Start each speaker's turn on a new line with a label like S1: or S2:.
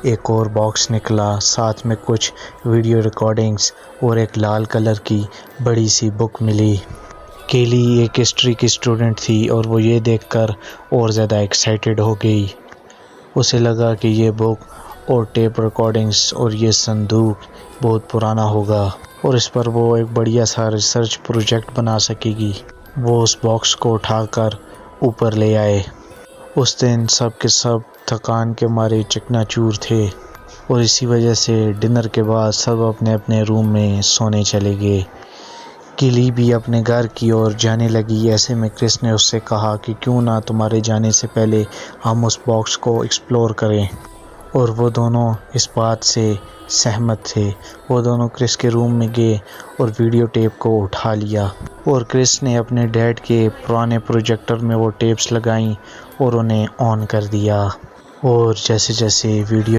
S1: ایک اور باکس نکلا، ساتھ میں کچھ ویڈیو ریکارڈنگز اور ایک لال کلر کی بڑی سی بک ملی۔ کیلی ایک ہسٹری کی اسٹوڈنٹ تھی اور وہ یہ دیکھ کر اور زیادہ ایکسائٹڈ ہو گئی۔ اسے لگا کہ یہ بک اور ٹیپ ریکارڈنگز اور یہ صندوق بہت پرانا ہوگا اور اس پر وہ ایک بڑھیا سا ریسرچ پروجیکٹ بنا سکے گی۔ وہ اس باکس کو اٹھا کر اوپر لے آئے۔ اس دن سب کے سب تھکان کے مارے چکنا چور تھے اور اسی وجہ سے ڈنر کے بعد سب اپنے اپنے روم میں سونے چلے گئے۔ کیلی بھی اپنے گھر کی اور جانے لگی۔ ایسے میں کرس نے اس سے کہا کہ کیوں نہ تمہارے جانے سے پہلے ہم اس باکس کو ایکسپلور کریں، اور وہ دونوں اس بات سے سہمت تھے۔ وہ دونوں کرس کے روم میں گئے اور ویڈیو ٹیپ کو اٹھا لیا، اور کرس نے اپنے ڈیڈ کے پرانے پروجیکٹر میں وہ ٹیپس لگائیں اور انہیں آن کر دیا، اور جیسے جیسے ویڈیو